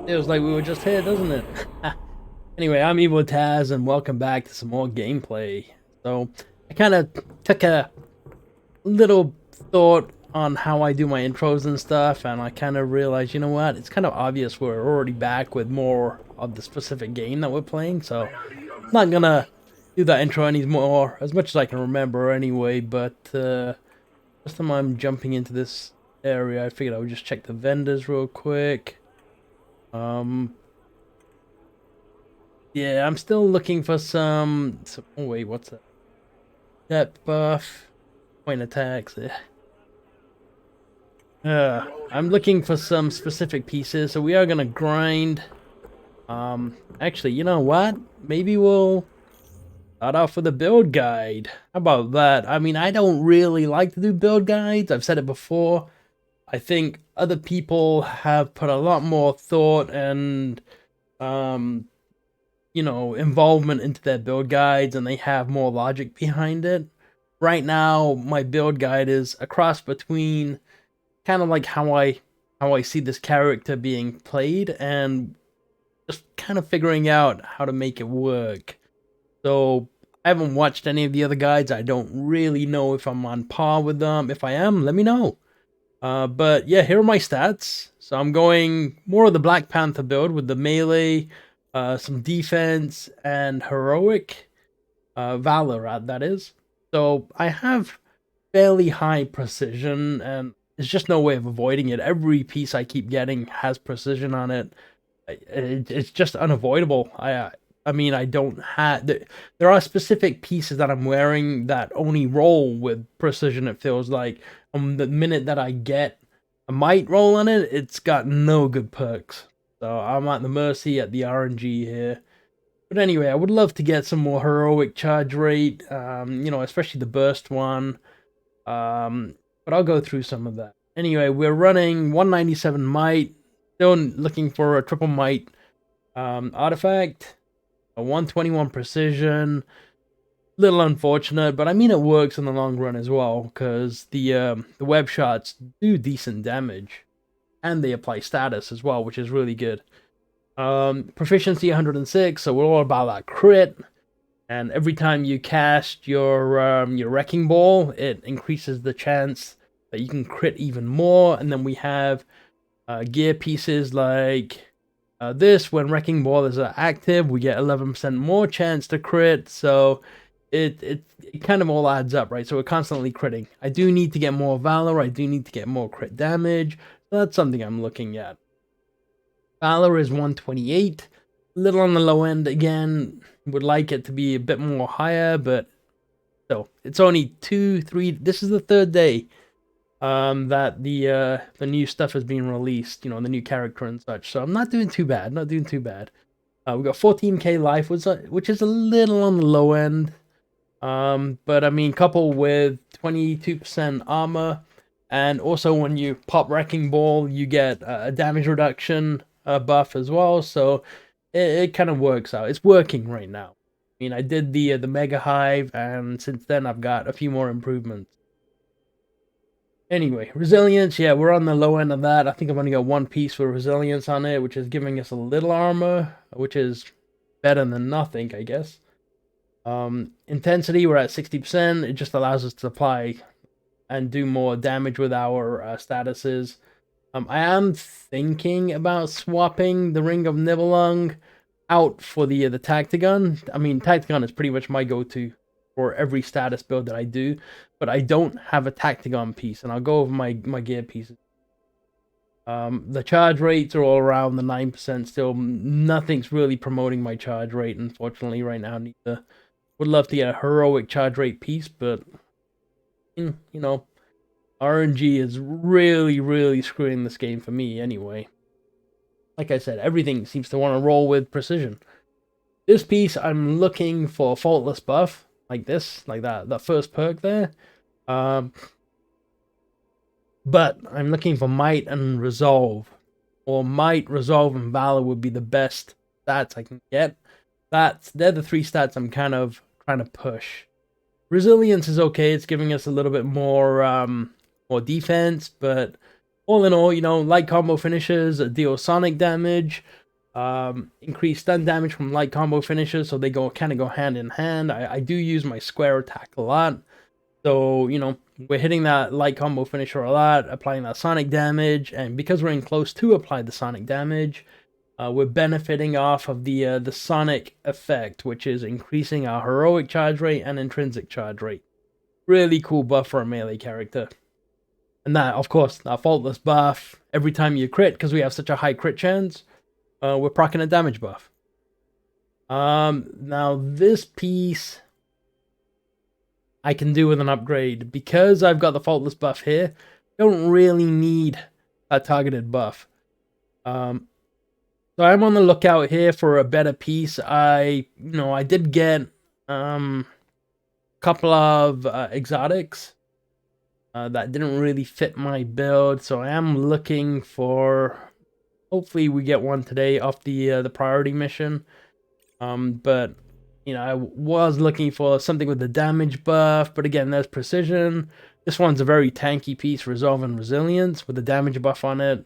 Feels like we were just here, doesn't it? Anyway, I'm Evil Taz, and welcome back to some more gameplay. So, I kind of took a little thought on how I do my intros and stuff, and I kind of realized, you know what? It's kind of obvious we're already back with more of the specific game that we're playing, so I'm not gonna do that intro anymore, as much as I can remember anyway, but first time I'm jumping into this area, I figured I would just check the vendors real quick. Yeah, I'm still looking for some. Oh wait, what's that? Depth buff, point attacks. I'm looking for some specific pieces, so we are gonna grind. Actually, you know what? Maybe we'll start off with a build guide. How about that? I mean, I don't really like to do build guides. I've said it before. I think other people have put a lot more thought and involvement into their build guides, and they have more logic behind it. Right now, my build guide is a cross between kind of like how I see this character being played and just kind of figuring out how to make it work. So I haven't watched any of the other guides. I don't really know if I'm on par with them. If I am, let me know. But yeah, here are my stats. So I'm going more of the Black Panther build with the melee, some defense, and heroic. Valor, that is. So I have fairly high precision, and there's just no way of avoiding it. Every piece I keep getting has precision on it. It's just unavoidable. I mean, I don't have. There are specific pieces that I'm wearing that only roll with precision. It feels like the minute that I get a might roll on it, it's got no good perks. So I'm at the mercy at the RNG here. But anyway, I would love to get some more heroic charge rate, especially the burst one. But I'll go through some of that. Anyway, we're running 197 might, still looking for a triple might artifact, a 121 precision. Little unfortunate, but I mean it works in the long run as well, because the web shots do decent damage, and they apply status as well, which is really good. Proficiency 106, so we're all about that crit. And every time you cast your wrecking ball, it increases the chance that you can crit even more. And then we have gear pieces like this. When wrecking ball is active, we get 11% more chance to crit. So it kind of all adds up, right? So we're constantly critting. I do need to get more valor. I do need to get more crit damage. So that's something I'm looking at. Valor is 128, a little on the low end again. Would like it to be a bit more higher, but still, it's only 2-3. This is the third day that the new stuff has been released. You know, the new character and such. So I'm not doing too bad. Not doing too bad. We got 14k life, which is a little on the low end. But I mean, coupled with 22% armor, and also when you pop wrecking ball, you get a damage reduction buff as well, so it kind of works out. It's working right now. I mean, I did the Mega Hive, and since then I've got a few more improvements. Anyway, resilience, yeah, we're on the low end of that. I think I've only got one piece for resilience on it, which is giving us a little armor, which is better than nothing, I guess. Intensity, we're at 60%. It just allows us to apply and do more damage with our statuses. I am thinking about swapping the Ring of Nibelung out for the Tactigun. I mean, Tactigun is pretty much my go-to for every status build that I do, but I don't have a Tactigun piece, and I'll go over my gear pieces. The charge rates are all around the 9% still. Nothing's really promoting my charge rate, unfortunately, right now. Would love to get a heroic charge rate piece, but you know, RNG is really, really screwing this game for me anyway. Like I said, everything seems to want to roll with precision. This piece, I'm looking for faultless buff, like this, like that first perk there. But I'm looking for might and resolve. Or might, resolve, and valor would be the best stats I can get. They're the three stats I'm kind of trying to push. Resilience is okay, it's giving us a little bit more defense, but all in all, light combo finishes deal sonic damage, increase stun damage from light combo finishes, so they kind of go hand in hand. I do use my square attack a lot, so we're hitting that light combo finisher a lot, applying that sonic damage, and because we're in close to apply the sonic damage, we're benefiting off of the sonic effect, which is increasing our heroic charge rate and intrinsic charge rate. Really cool buff for a melee character. And that, of course, that faultless buff, every time you crit, because we have such a high crit chance, we're proccing a damage buff. Now this piece I can do with an upgrade. Because I've got the faultless buff here, I don't really need a targeted buff. So I'm on the lookout here for a better piece. I did get a couple of exotics that didn't really fit my build, so I am looking for. Hopefully, we get one today off the priority mission. But I was looking for something with the damage buff, but again, there's precision. This one's a very tanky piece, resolve and resilience, with a damage buff on it.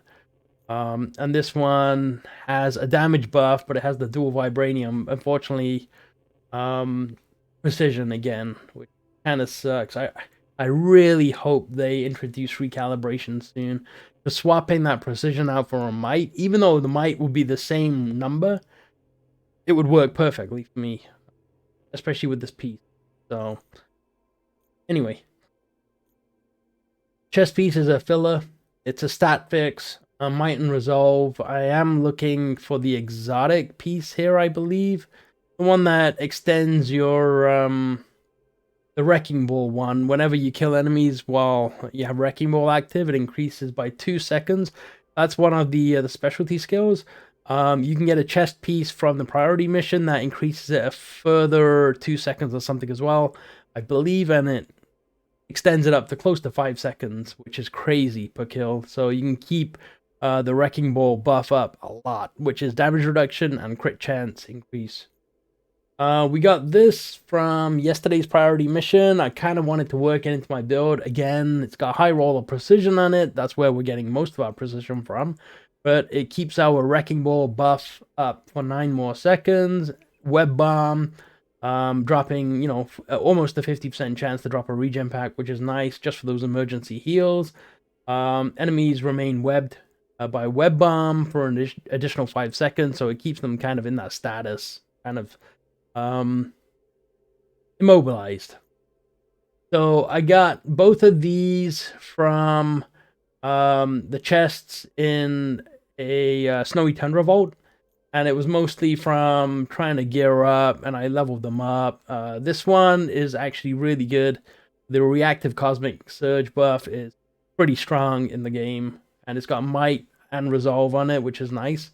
And this one has a damage buff, but it has the dual vibranium. Unfortunately, precision again, which kind of sucks. I really hope they introduce recalibration soon. Because swapping that precision out for a might, even though the might would be the same number, it would work perfectly for me, especially with this piece. So, anyway, chest piece is a filler. It's a stat fix. Might and resolve. I am looking for the exotic piece here, I believe. The one that extends your, the Wrecking Ball one. Whenever you kill enemies while you have Wrecking Ball active, it increases by 2 seconds. That's one of the specialty skills. You can get a chest piece from the priority mission that increases it a further 2 seconds or something as well, I believe, and it extends it up to close to 5 seconds, which is crazy per kill. So you can keep the Wrecking Ball buff up a lot, which is damage reduction and crit chance increase. We got this from yesterday's priority mission. I kind of wanted to work it into my build. Again, it's got high roll of precision on it. That's where we're getting most of our precision from. But it keeps our Wrecking Ball buff up for 9 more seconds. Web Bomb, dropping, almost a 50% chance to drop a regen pack, which is nice just for those emergency heals. Enemies remain webbed by Web Bomb for an additional 5 seconds, so it keeps them kind of in that status, kind of immobilized. So I got both of these from the chests in a Snowy Tundra Vault, and it was mostly from trying to gear up, and I leveled them up. This one is actually really good. The reactive Cosmic Surge buff is pretty strong in the game, and it's got Might and Resolve on it, which is nice.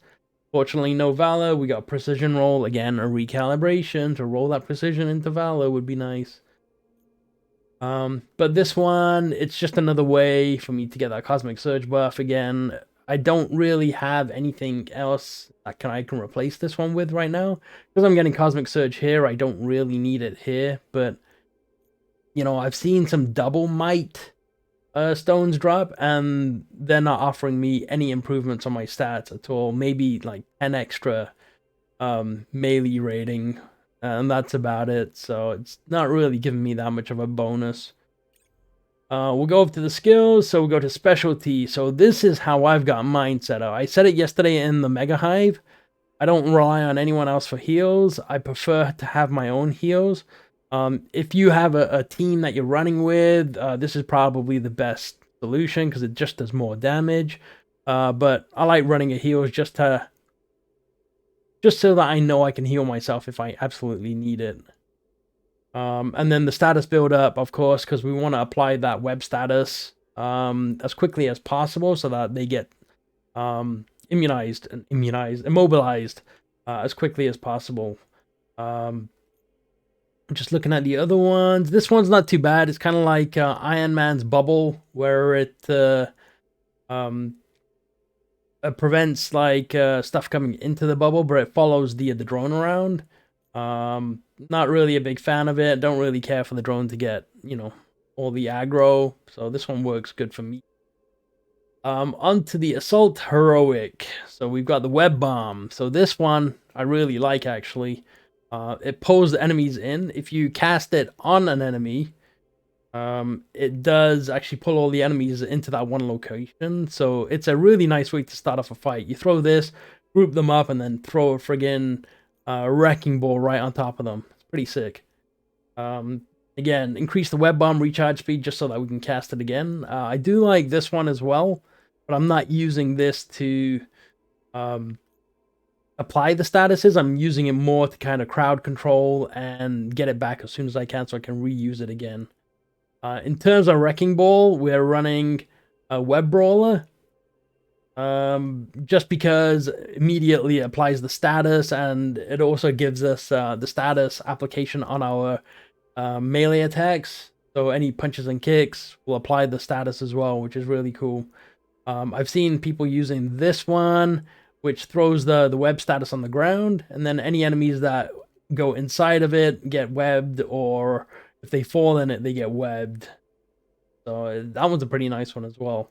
Fortunately, no Valor. We got Precision Roll. Again, a recalibration to roll that Precision into Valor would be nice. But this one, it's just another way for me to get that Cosmic Surge buff again. I don't really have anything else that I can replace this one with right now. Because I'm getting Cosmic Surge here, I don't really need it here. But, I've seen some double Might stones drop, and they're not offering me any improvements on my stats at all. Maybe like 10 extra melee rating, and that's about it. So it's not really giving me that much of a bonus. We'll go up to the skills, so we'll go to specialty. So this is how I've got mine set up. I said it yesterday in the Mega Hive. I don't rely on anyone else for heals. I prefer to have my own heals. If you have a team that you're running with, this is probably the best solution because it just does more damage. But I like running a heals just so that I know I can heal myself if I absolutely need it. And then the status build up, of course, because we want to apply that web status as quickly as possible so that they get immobilized as quickly as possible. Just looking at the other ones. This one's not too bad. It's kind of like Iron Man's bubble, where it prevents like stuff coming into the bubble, but it follows the drone around. Not really a big fan of it. Don't really care for the drone to get, all the aggro. So this one works good for me. Onto the Assault Heroic. So we've got the Web Bomb. So this one I really like, actually. It pulls the enemies in. If you cast it on an enemy, it does actually pull all the enemies into that one location. So it's a really nice way to start off a fight. You throw this, group them up, and then throw a friggin' wrecking ball right on top of them. It's pretty sick. Again, increase the Web Bomb recharge speed just so that we can cast it again. I do like this one as well, but I'm not using this to apply the statuses. I'm using it more to kind of crowd control and get it back as soon as I can so I can reuse it again. In terms of Wrecking Ball, we're running a Web Brawler. Just because immediately it applies the status, and it also gives us the status application on our melee attacks. So any punches and kicks will apply the status as well, which is really cool. I've seen people using this one, which throws the web status on the ground, and then any enemies that go inside of it get webbed, or if they fall in it, they get webbed. So that one's a pretty nice one as well.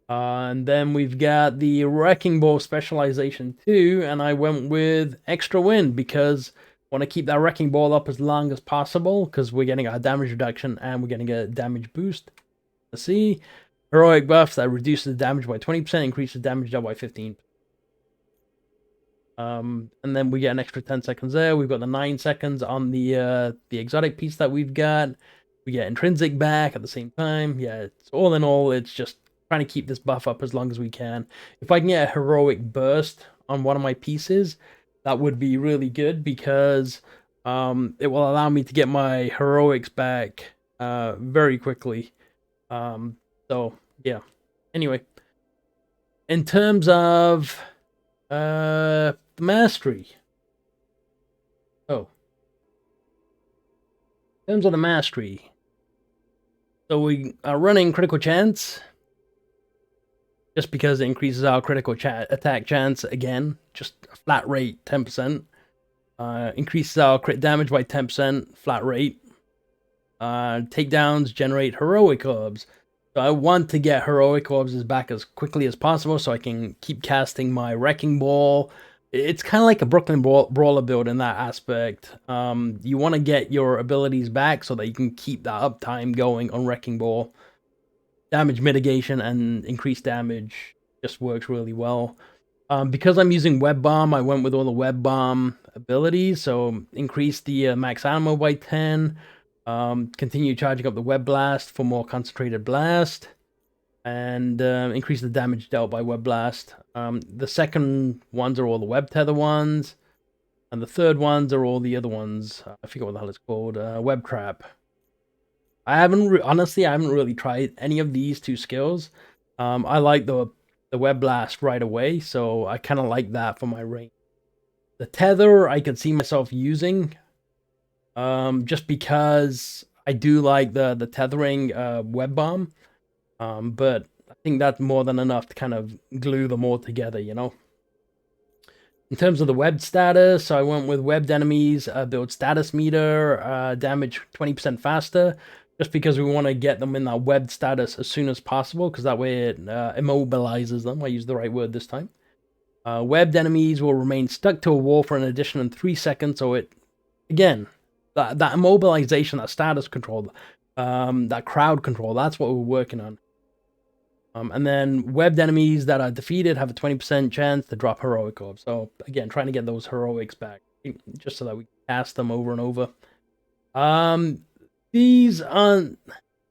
And then we've got the Wrecking Ball specialization too, and I went with Extra Wind because I want to keep that Wrecking Ball up as long as possible because we're getting a damage reduction and we're getting a damage boost. Let's see. Heroic buff that reduces the damage by 20%, increases damage dealt by 15%. And then we get an extra 10 seconds there. We've got the 9 seconds on the exotic piece that we've got. We get intrinsic back at the same time. Yeah, it's all in all, it's just trying to keep this buff up as long as we can. If I can get a heroic burst on one of my pieces, that would be really good because it will allow me to get my heroics back very quickly. So yeah. Anyway, in terms of the mastery. In terms of the mastery. So we are running critical chance. Just because it increases our critical attack chance again. Just a flat rate, 10%. Increases our crit damage by 10%, flat rate. Takedowns generate heroic orbs. So I want to get heroic orbs back as quickly as possible so I can keep casting my Wrecking Ball. It's kind of like a Brooklyn Brawler build in that aspect. You want to get your abilities back so that you can keep that uptime going on Wrecking Ball. Damage mitigation and increased damage just works really well. Because I'm using Web Bomb, I went with all the Web Bomb abilities. So increase the max ammo by 10. Continue charging up the Web Blast for more concentrated blast. And increase the damage dealt by Web Blast. The second ones are all the Web Tether ones. And the third ones are all the other ones. I forget what the hell it's called. Web Trap. Honestly, I haven't really tried any of these two skills. I like the Web Blast right away, so I kind of like that for my range. The Tether, I could see myself using, just because I do like the tethering Web Bomb, but I think that's more than enough to kind of glue them all together, you know? In terms of the web status, I went with webbed enemies, build status meter, damage 20% faster, just because we want to get them in that webbed status as soon as possible, because that way it immobilizes them. I used the right word this time. Webbed enemies will remain stuck to a wall for an additional 3 seconds, so it, again, that immobilization, that status control, that crowd control, that's what we're working on. And then webbed enemies that are defeated have a 20% chance to drop heroic orbs. So again, trying to get those heroics back, just so that we can cast them over and over. These aren't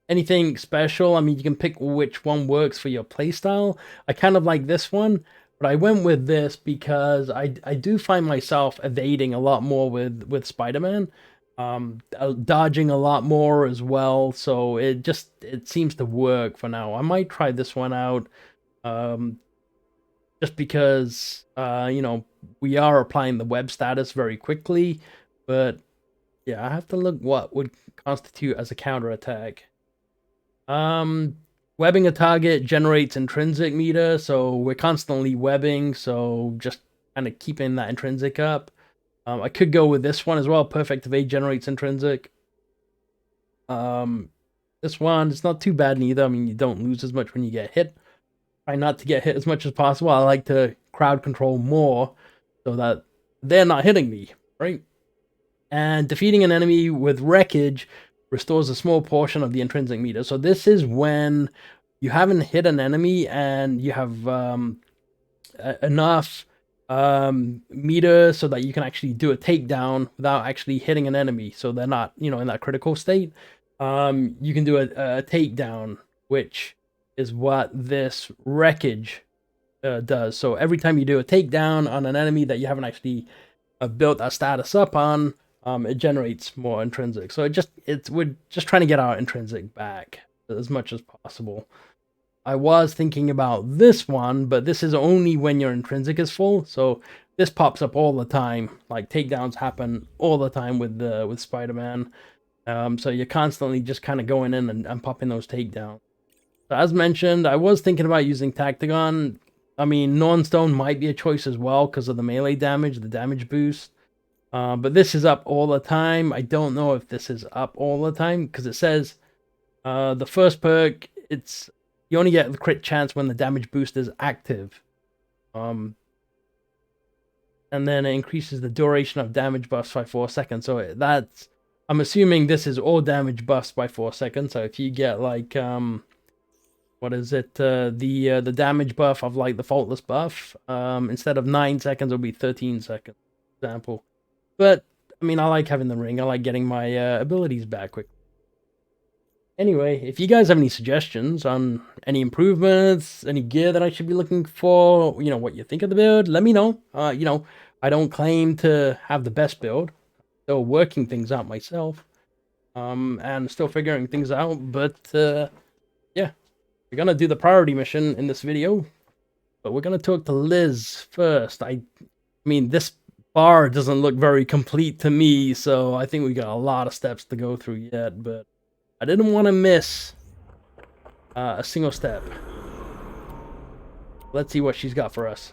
anything special. I mean, you can pick which one works for your playstyle. I kind of like this one, but I went with this because I do find myself evading a lot more with Spiderman. Dodging a lot more as well, so it seems to work for now. I might try this one out, just because you know, we are applying the web status very quickly, but yeah, I have to look what would constitute as a counterattack. Webbing a target generates intrinsic meter, so we're constantly webbing, so just kind of keeping that intrinsic up. I could go with this one as well. Perfect Evade generates intrinsic. This one, it's not too bad neither. I mean, you don't lose as much when you get hit. try not to get hit as much as possible. I like to crowd control more so that they're not hitting me, right? And defeating an enemy with wreckage restores a small portion of the intrinsic meter. So this is when you haven't hit an enemy and you have enough meter so that you can actually do a takedown without actually hitting an enemy, so they're not, you know, in that critical state. You can do a takedown, which is what this wreckage does. So every time you do a takedown on an enemy that you haven't actually built that status up on, it generates more intrinsic. So we're just trying to get our intrinsic back as much as possible. I was thinking about this one, but this is only when your intrinsic is full. So this pops up all the time. Like takedowns happen all the time with Spider-Man. So you're constantly just kind of going in and popping those takedowns. So as mentioned, I was thinking about using Tactagon. I mean, Nornstone might be a choice as well because of the melee damage, the damage boost. But this is up all the time. I don't know if this is up all the time because it says the first perk, you only get the crit chance when the damage boost is active. And then it increases the duration of damage buffs by 4 seconds. So I'm assuming this is all damage buffs by 4 seconds. So if you get like, what is it? The damage buff of like the faultless buff, instead of 9 seconds, it'll be 13 seconds, for example. But, I mean, I like having the ring. I like getting my abilities back quick. Anyway, if you guys have any suggestions on any improvements, any gear that I should be looking for, you know, what you think of the build, let me know. You know, I don't claim to have the best build. Still working things out myself. And still figuring things out. But, yeah. We're going to do the priority mission in this video. But we're going to talk to Liz first. I mean, this bar doesn't look very complete to me, so I think we got a lot of steps to go through yet, but I didn't want to miss a single step. Let's see what she's got for us.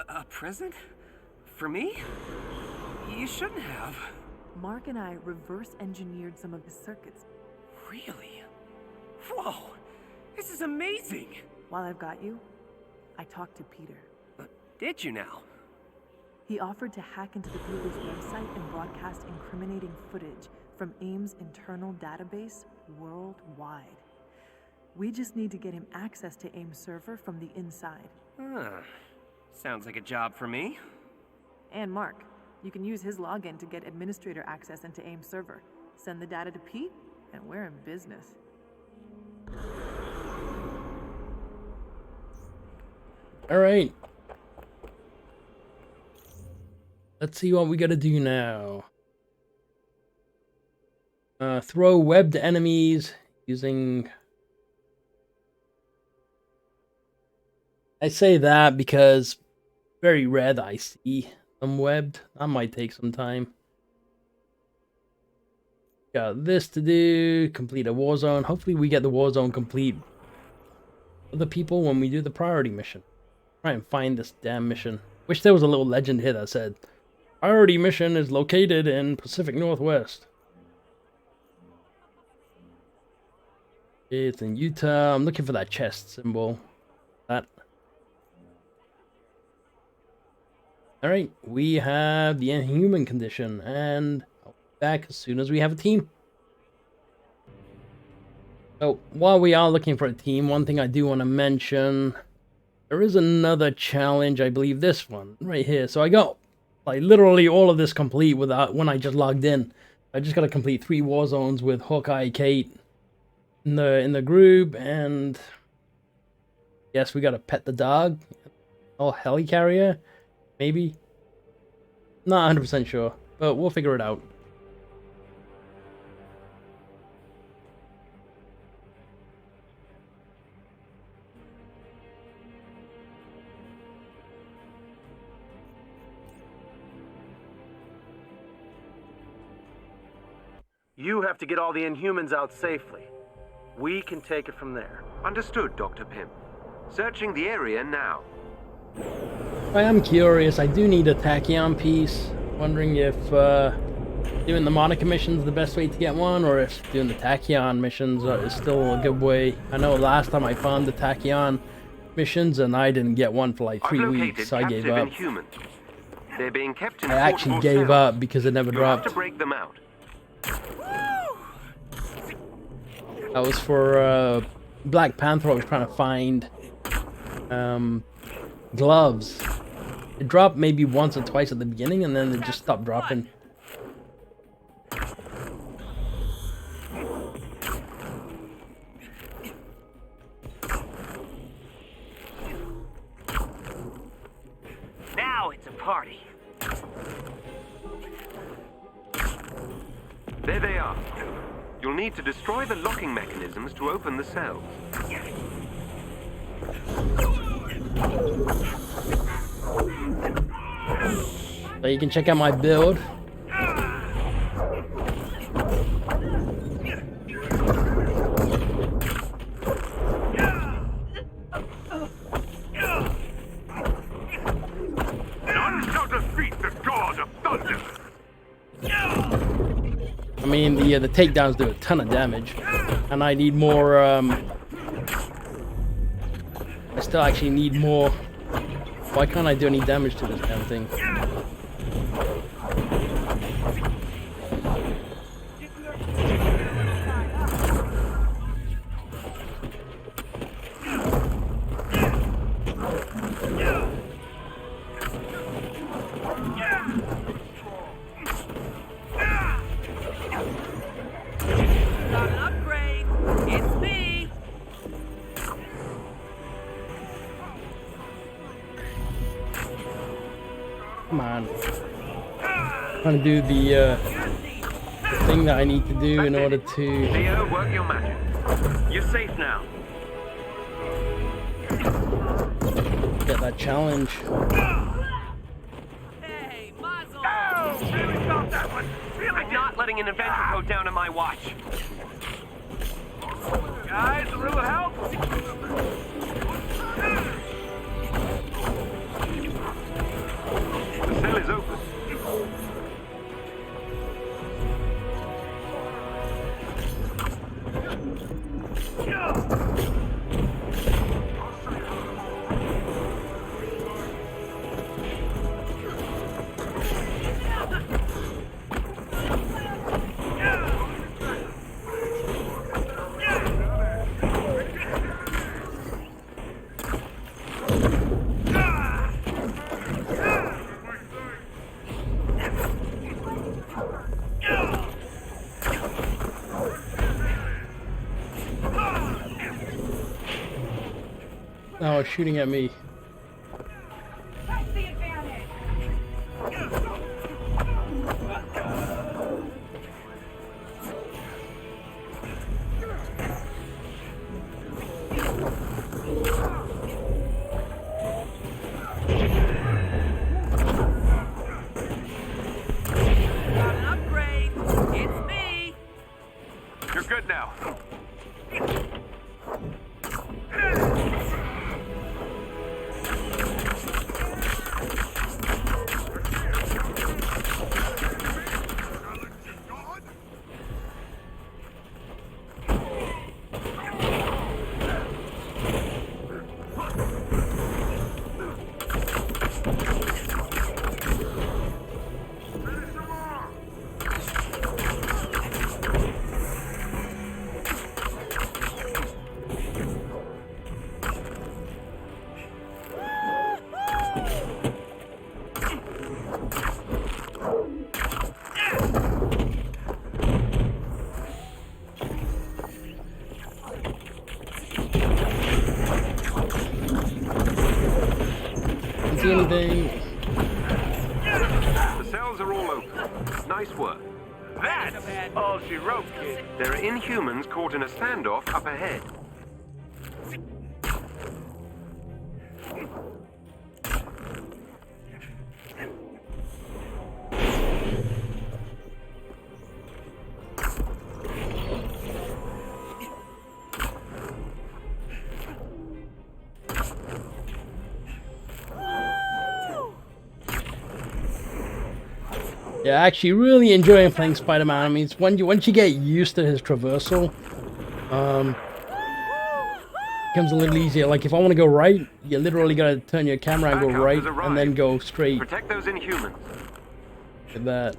A present? For me? You shouldn't have. Mark and I reverse engineered some of his circuits. Really? Whoa! This is amazing! While I've got you, I talked to Peter. Did you now? He offered to hack into the Google's website and broadcast incriminating footage from AIM's internal database worldwide. We just need to get him access to AIM's server from the inside. Sounds like a job for me. And Mark, you can use his login to get administrator access into AIM's server. Send the data to Pete, and we're in business. All right. Let's see what we gotta do now. Throw webbed enemies using... I say that because very rare that I see them webbed. That might take some time. Got this to do. Complete a war zone. Hopefully we get the war zone complete for the people when we do the priority mission. Try and find this damn mission. Wish there was a little legend here that said priority mission is located in Pacific Northwest. It's in Utah. I'm looking for that chest symbol. That. Alright, we have the Inhuman condition, and I'll be back as soon as we have a team. So, while we are looking for a team, one thing I do want to mention, there is another challenge, I believe this one, right here. So I got, like, literally all of this complete when I just logged in. I just got to complete 3 war zones with Hawkeye, Kate in the group, and yes, we got to pet the dog. Oh, helicarrier? Maybe? Not 100% sure, but we'll figure it out. You have to get all the Inhumans out safely. We can take it from there. Understood, Dr. Pym. Searching the area now. I am curious. I do need a tachyon piece. Wondering if doing the Monica missions the best way to get one, or if doing the Tachyon missions is still a good way. I know last time I found the Tachyon missions and I didn't get one for like 3 weeks, so I gave up. Inhumans. They're being kept in I actually portable gave cells. up because it never You'll have dropped. to break them out. That was for Black Panther. I was trying to find gloves. It dropped maybe once or twice at the beginning, and then it just stopped dropping. Now it's a party. There they are. You'll need to destroy the locking mechanisms to open the cells. So you can check out my build. None shall defeat the god of thunder. I mean, the takedowns do a ton of damage, and I need more. I still actually need more. Why can't I do any damage to this damn thing? Got an upgrade. It's me. Come on. I'm trying to do the thing that I need to do in order to Theo, work your magic. You're safe now. get that challenge. Hey, Mazel. Really felt that one. I'm not letting an Avenger go down on my watch. Guys, a little help? The cell is open. Oh, it's shooting at me. Got an upgrade. It's me. You're good now. Can't see anything. The cells are all open. Nice work. That's all she wrote, kid. There are Inhumans caught in a standoff up ahead. Yeah, actually really enjoying playing Spider-Man. I mean, it's once you get used to his traversal, becomes a little easier. Like if I want to go right, you literally gotta turn your camera and go right, and then go straight. Protect those Inhumans. Like that.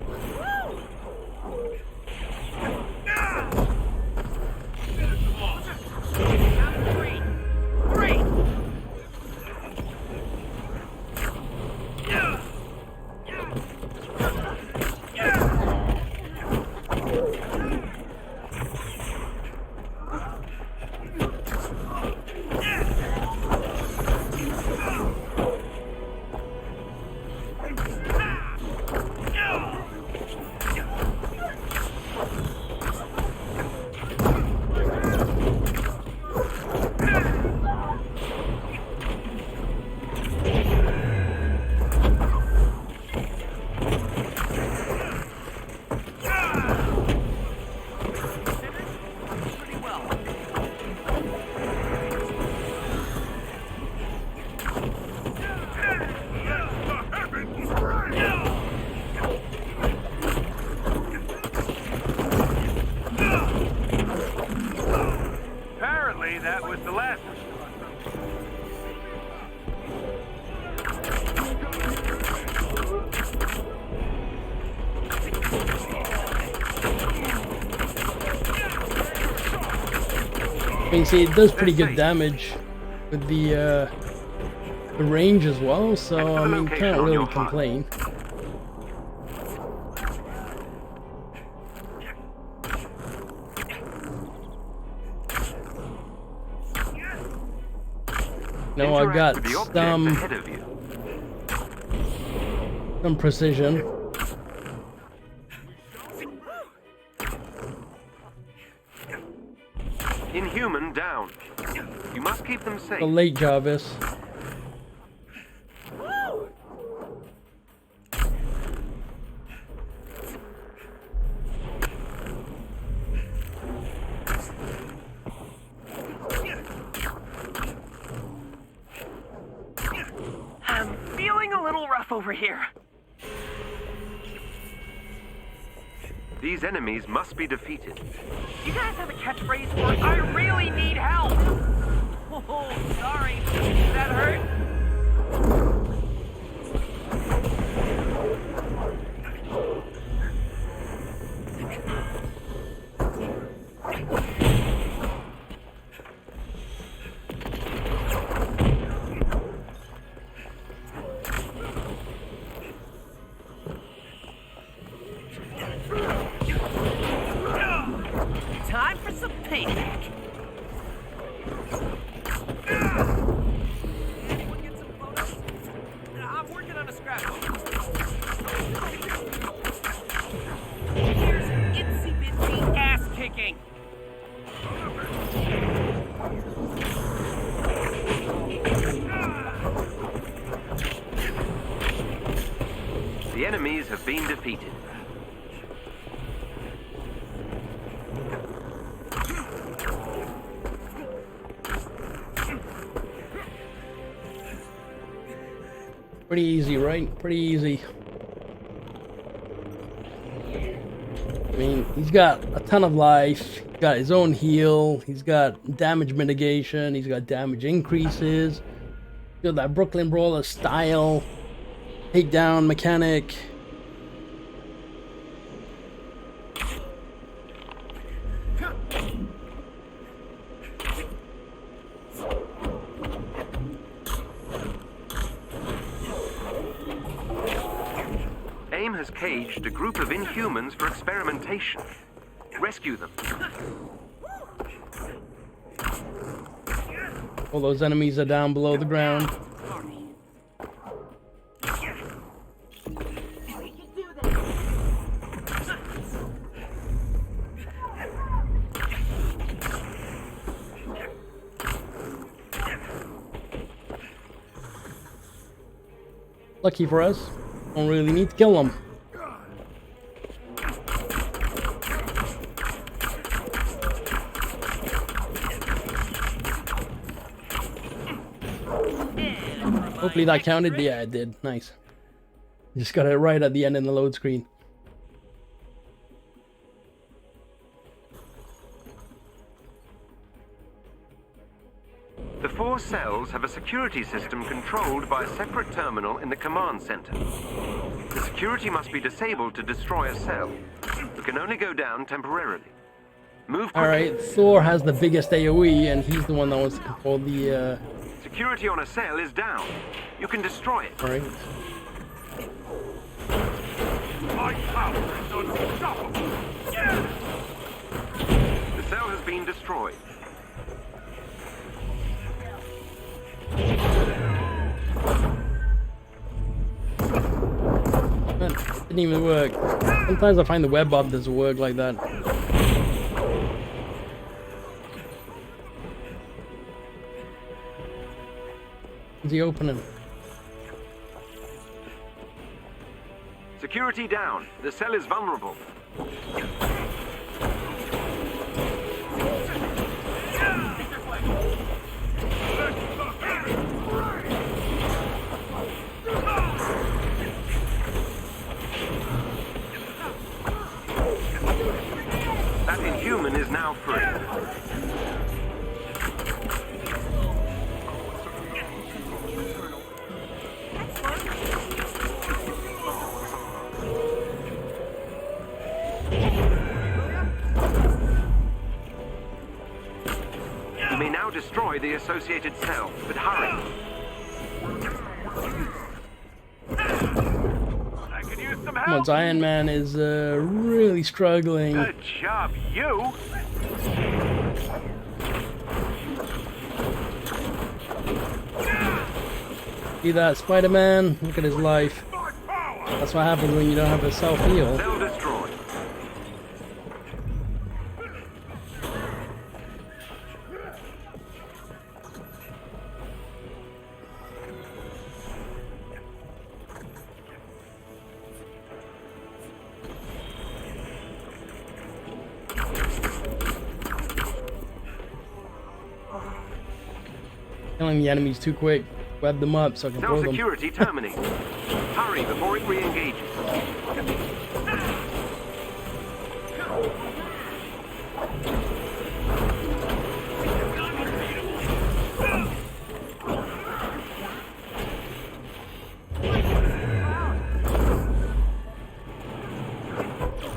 Apparently, that was the last one. I mean, see, it does pretty good damage with the range as well, so I mean, can't really complain. No, I got some precision. Inhuman down. You must keep them safe. The late Jarvis. I'm feeling a little rough over here. These enemies must be defeated. You guys have a catchphrase for I really need help? Oh, sorry. Did that hurt? Time for some payback. Anyone get some photos? I'm working on a scrapbook. Here's itsy bitsy ass kicking. The enemies have been defeated. Pretty easy, right? Pretty easy. I mean, he's got a ton of life. He's got his own heal. He's got damage mitigation. He's got damage increases. You know, that Brooklyn Brawler style takedown mechanic. A.I.M has caged a group of Inhumans for experimentation. Rescue them. All those enemies are down below the ground. Lucky for us, don't really need to kill them. Hopefully that counted. Yeah, it did. Nice. Just got it right at the end in the load screen. The 4 cells have a security system controlled by a separate terminal in the command center. The security must be disabled to destroy a cell. It can only go down temporarily. Move quickly. Alright, Thor has the biggest AoE, and he's the one that wants to control the, Security on a cell is down. You can destroy it. Alright. My power is unstoppable. Yeah! The cell has been destroyed. Man, it didn't even work. Sometimes I find the web bob doesn't work like that. Is he opening? Security down. The cell is vulnerable. That Inhuman is now free. You may now destroy the associated cell, but hurry. I could use some help. Once Iron Man is really struggling. Good job, you. See that, Spider-Man? Look at his life. That's what happens when you don't have a self-heal. Cell destroyed. Killing the enemies too quick. Web them up so I can Cell throw them. security terminated. Hurry before it re-engages.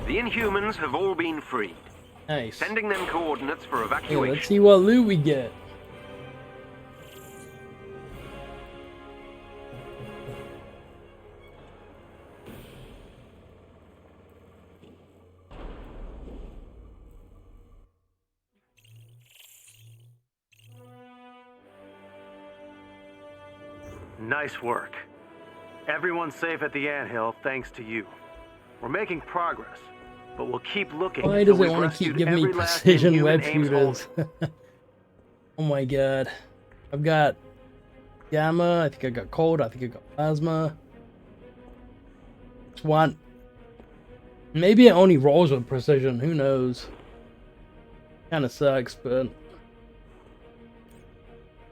The Inhumans have all been freed. Nice. Sending them coordinates for Hey, evacuation. let's see what loot we get. Nice work. Everyone's safe at the anthill thanks to you. We're making progress, but we'll keep looking. Why until does it we've want to keep rescued giving me every last precision Inhuman web AIM's shooters? Oh my god. I've got Gamma, I think I got Cold, I think I got Plasma. SWAT. Maybe it only rolls with precision, who knows? Kinda sucks, but...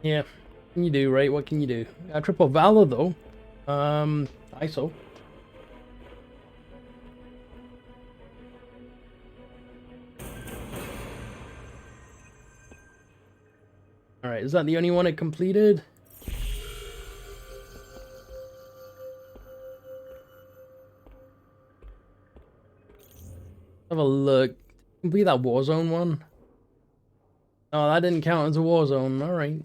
yeah. What can you do, right? What can you do? Got triple Valor though. ISO. Alright, is that the only one it completed? Have a look. Complete that Warzone one. Oh, that didn't count as a Warzone. Alright.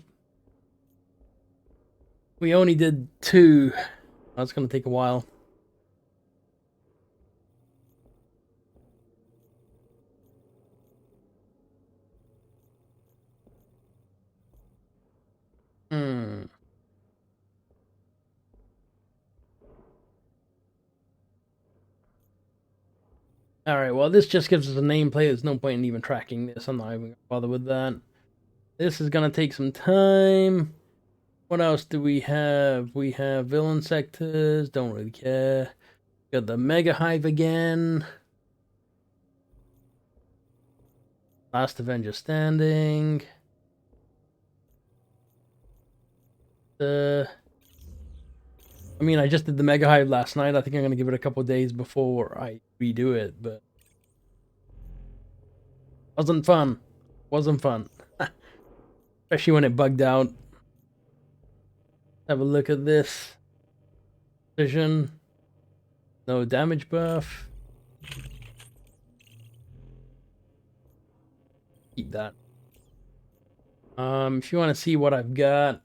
We only did 2. That's gonna take a while. Alright, well this just gives us a nameplate. There's no point in even tracking this. I'm not even gonna bother with that. This is gonna take some time. What else do we have? We have villain sectors. Don't really care. Got the Mega Hive again. Last Avenger standing. I mean, I just did the Mega Hive last night. I think I'm gonna give it a couple days before I redo it, but wasn't fun. Wasn't fun. Especially when it bugged out. Have a look at this. Precision. No damage buff. Keep that. If you want to see what I've got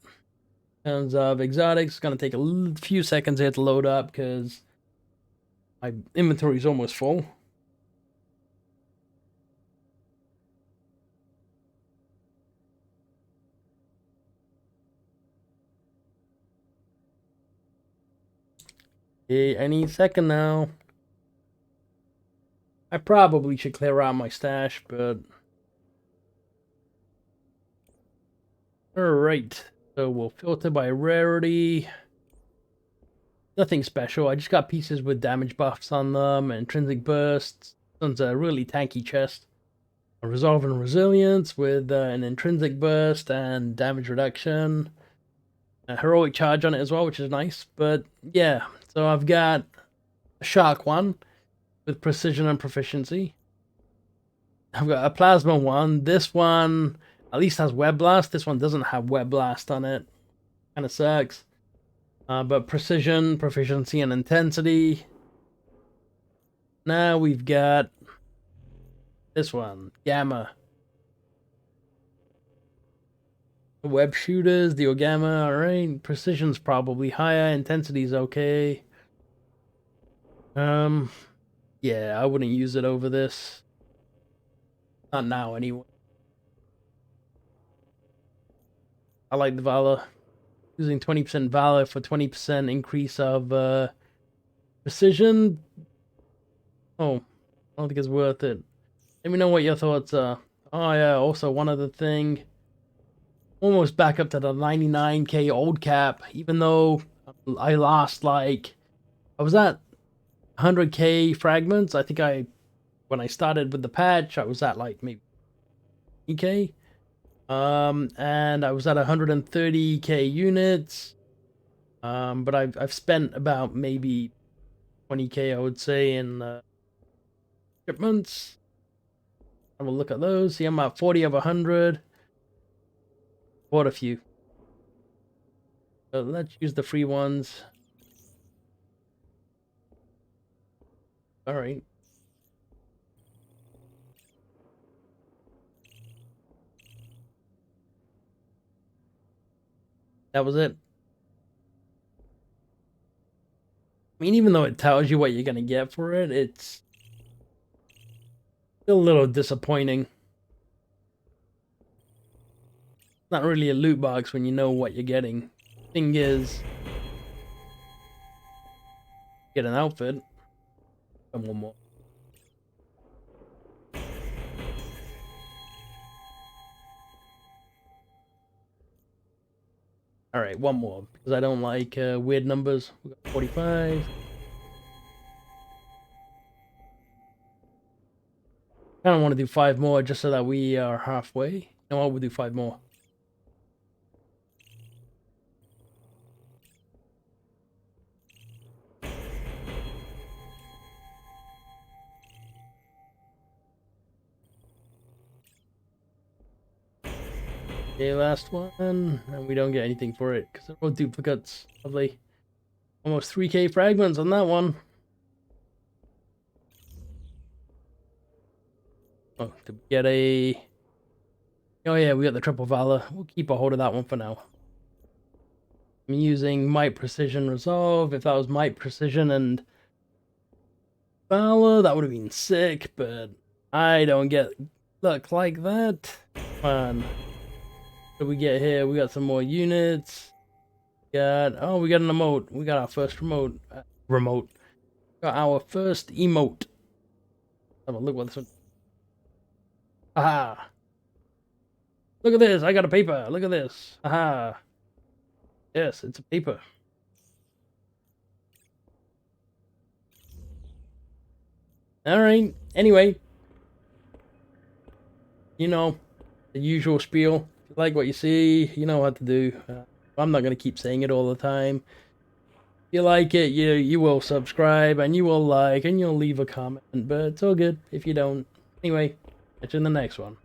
in terms of exotics, it's going to take a few seconds here to load up because my inventory is almost full. Okay, any second now. I probably should clear out my stash, but... Alright, so we'll filter by rarity. Nothing special, I just got pieces with damage buffs on them, intrinsic bursts. This one's a really tanky chest. A resolve and resilience with an intrinsic burst and damage reduction. A heroic charge on it as well, which is nice. But yeah, so I've got a shark one with precision and proficiency. I've got a plasma one. This one at least has web blast. This one doesn't have web blast on it. Kind of sucks. But precision, proficiency, and intensity. Now we've got this one, gamma. The web shooters, the gamma, alright. Precision's probably higher, intensity's okay. Yeah, I wouldn't use it over this. Not now, anyway. I like the Valor. Using 20% Valor for 20% increase of precision. Oh, I don't think it's worth it. Let me know what your thoughts are. Oh yeah, also one other thing. Almost back up to the 99k old cap, even though I lost like... I was at 100k fragments. I think when I started with the patch, I was at like maybe 3k. And I was at 130k units. But I've spent about maybe 20k, I would say, in shipments. Have a look at those. See, I'm at 40 of 100. Bought a few. So let's use the free ones. Alright. That was it. I mean, even though it tells you what you're gonna get for it, it's still a little disappointing. Not really a loot box when you know what you're getting. Thing is, get an outfit. And one more. Alright, one more, because I don't like weird numbers. We got 45. I don't want to do 5 more just so that we are halfway. No, I will do 5 more. Okay, last one, and we don't get anything for it because they're all duplicates. Lovely. Almost 3k fragments on that one. Oh, did we get a... Oh yeah, we got the triple valor. We'll keep a hold of that one for now. I'm using Might Precision Resolve. If that was Might Precision and valor, that would have been sick, but I don't get luck like that. Come on. What do we get here? We got some more units. We got an emote. We got our first remote. Got our first emote. Have a look what this one. Aha! Look at this. I got a paper. Look at this. Aha! Yes, it's a paper. All right. Anyway, you know the usual spiel. Like what you see, you know what to do. I'm not going to keep saying it all the time. If you like it, you will subscribe, and you will like, and you'll leave a comment, but it's all good if you don't. Anyway, catch you in the next one.